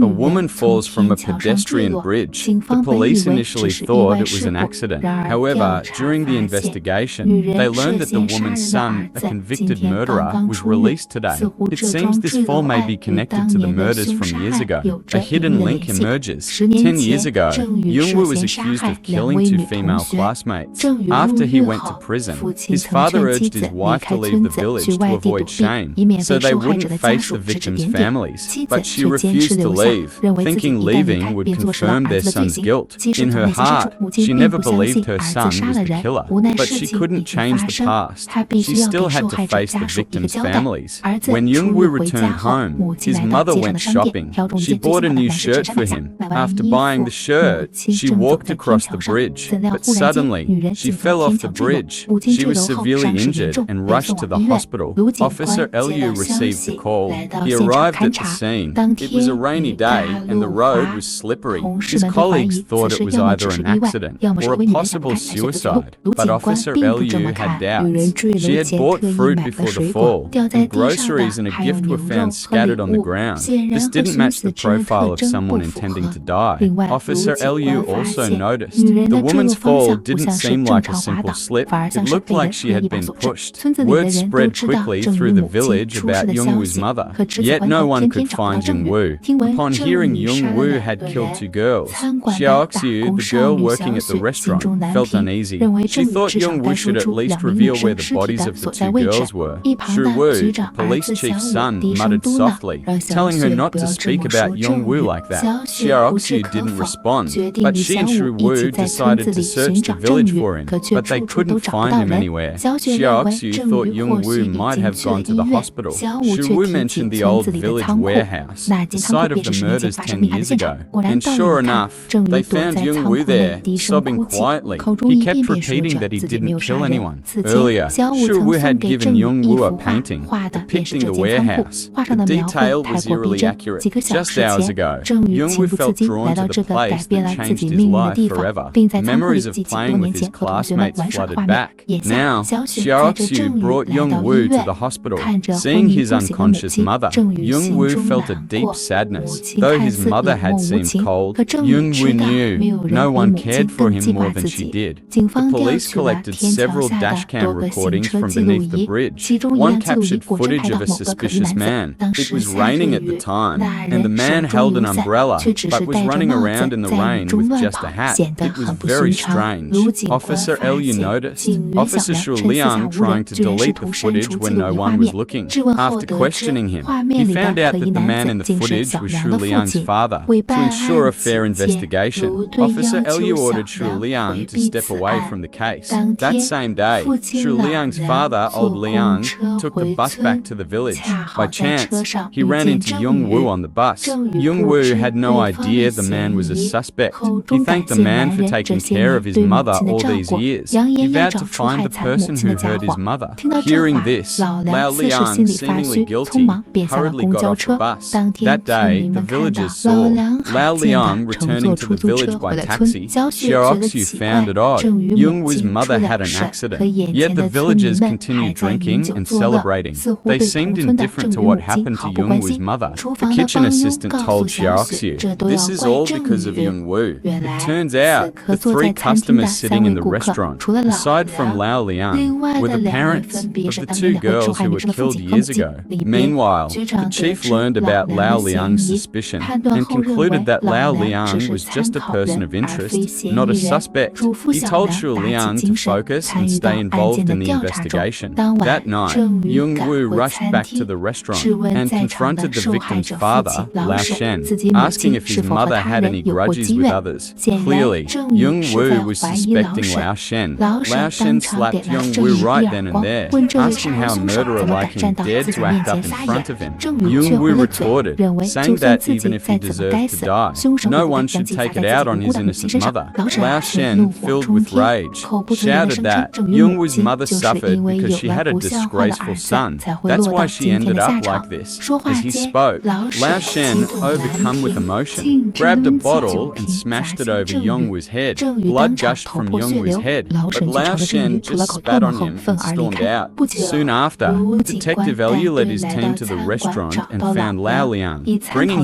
A woman falls from a pedestrian bridge. The police initially thought it was an accident. However, during the investigation, they learned that the woman's son, a convicted murderer, was released today. It seems this fall may be connected to the murders from years ago. A hidden link emerges. 10 years ago, Jungwoo was accused of killing 2 female classmates. After he went to prison, his father urged his wife to leave the village to avoid shame, so they wouldn't face the victims' families. But she refused to leave, thinking leaving would confirm their son's guilt. In her heart, she never believed her son was the killer, but she couldn't change the past. She still had to face the victims' families. When Jungwoo returned home, his mother went shopping. She bought a new shirt for him. After buying the shirt, she walked across the bridge, but suddenly, she fell off the bridge. She was severely injured and rushed to the hospital. Officer Liu received the call. He arrived at the scene. It was a rainy day and the road was slippery. His colleagues thought it was either an accident or a possible suicide, but Officer Liu had doubts. She had bought fruit before the fall, and groceries and a gift were found scattered on the ground. This didn't match the profile of someone intending to die. Officer Liu also noticed the woman's fall didn't seem like a simple slip. It looked like she had been pushed. Word spread quickly through the village about Jungwoo's mother, yet no one could find Jungwoo. Upon hearing Jungwoo had killed 2 girls, Xiaoxiu, the girl working at the restaurant, felt uneasy. She thought Jungwoo should at least reveal where the bodies of the 2 girls were. Shuwu, police chief's son, muttered softly, telling her not to speak about Jungwoo like that. Xiaoxiu didn't respond, but she and Shuwu decided to search the village for him, but they couldn't find him anywhere. Xiaoxiu thought Jungwoo might have gone to the hospital. Shuwu mentioned the old village warehouse, the site of the murders 10 years ago. And sure enough, they found Jungwoo there, sobbing quietly. He kept repeating that he didn't kill anyone. Earlier, Shuwu had given Jungwoo a painting depicting the warehouse. The detail was eerily accurate. Just hours ago, Jungwoo felt drawn to the place that changed his life forever. Memories of playing with his classmates flooded back. Now, Xiaoxiu brought Jungwoo to the hospital. Seeing his unconscious mother, Jungwoo felt a deep sadness. Though his mother had seemed cold, Jungwoo knew no one cared for him more than she did. The police collected several dashcam recordings from beneath the bridge. One captured footage of a suspicious man. It was raining at the time, and the man held an umbrella, but was running around in the rain with just a hat. It was very strange. Officer Liu noticed Officer Shu Liang trying to delete the footage when no one was looking. After questioning him, he found out that the man in the footage was Shu Liang's father. To ensure a fair investigation, Officer Liu ordered Shu Liang to step away from the case. That same day, Shu Liang's father, old Liang, took the bus back to the village. By chance, he ran into Jungwoo on the bus. Jungwoo had no idea the man was a suspect. He thanked the man for taking care of his mother all these years. He vowed to find the person who hurt his mother. Hearing this, Lao Liang, seemingly guilty, hurriedly got off the bus. That day, the villagers saw Lao Liang returning to the village by taxi. Xiaoxiu found it odd. Jungwoo's mother had an accident, yet the villagers continued drinking and celebrating. They seemed indifferent to what happened to Jungwoo's mother. The kitchen assistant told Xiaoxiu, "This is all because of Jungwoo." It turns out, the 3 customers sitting in the restaurant, aside from Lao Liang, were the parents of the 2 girls who were killed years ago. Meanwhile, the chief learned about Lao Liang's suspicion and concluded that Lao Liang was just a person of interest, not a suspect. He told Shu Liang to focus and stay involved in the investigation. That night, Jungwoo rushed back to the restaurant and confronted the victim's father, Lao Shen, asking if his mother had any grudges with others. Clearly, Jungwoo was suspecting Lao Shen. Lao Shen slapped Jungwoo right then and there, asking how a murderer like him dared to act up in front of him. Jungwoo retorted, saying that even if he deserved to die, no one should take it out on his innocent mother. Lao Shen, filled with rage, shouted that Jungwoo's mother suffered because she had a disgraceful son. That's why she ended up like this. As he spoke, Lao Shen, overcome with emotion, grabbed a bottle and smashed it over Jungwoo's head. Blood gushed from Jungwoo's head, but Lao Shen just spat on him and stormed out. Soon after, Detective Liu led his team to the restaurant and found Lao Liang. Bringing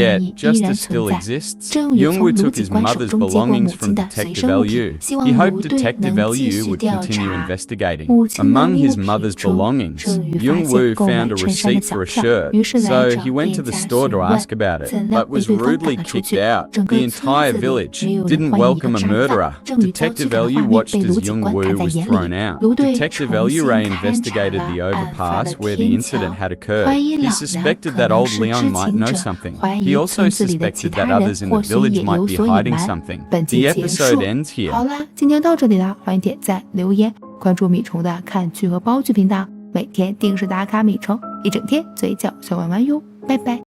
Yet, 疑依 justice 然 still 存在。 exists. 正义从 Yungwoo 卢 took 警 his 官手 mother's 中接过母 belongings 亲 from 的随 Detective 身物品， Liu. 希 He 望 hoped 卢队 Detective 能继 Liu 续 would 调 continue 查。 investigating. 母亲的 Among 衣物 his 品 mother's 中 belongings, 终于发现 Yungwoo 购买 found a 衬衫的 receipt 小 for a 票， shirt, 于是来 so 找 he went 店 to the 家 store 询 to 问， ask about it, 怎料 but 被 was 对方赶 rudely 了出 kicked 去。 out. 整 The 个 entire 村子里 village 没有人 didn't 欢迎一个 welcome a 战 murderer. 犯。正义遭拒 Detective 他的 Liu 画面 watched 被卢 as 警官看 Yungwoo 在 was 眼里。 thrown out. 卢队 Detective 重 Liu 新 Ray 勘察 investigated 了 the 案发的 overpass where the 天 incident 桥， had occurred. 怀疑 He 老梁 suspected 可 that 能 old 是 Leon 知 might 情 know 者， something. 怀 He 疑 also 村子里的其 suspected 他 that 人 others in the 或许 village 也 might 有 be 所隐 hiding 瞒。 something. 本期 The 结 episode 束。 ends here. 好啦，今天到这里了，欢迎点赞、留言、关注米虫的看剧和煲剧频道，每天定时打卡米虫，一整天嘴角小弯弯哟，拜拜。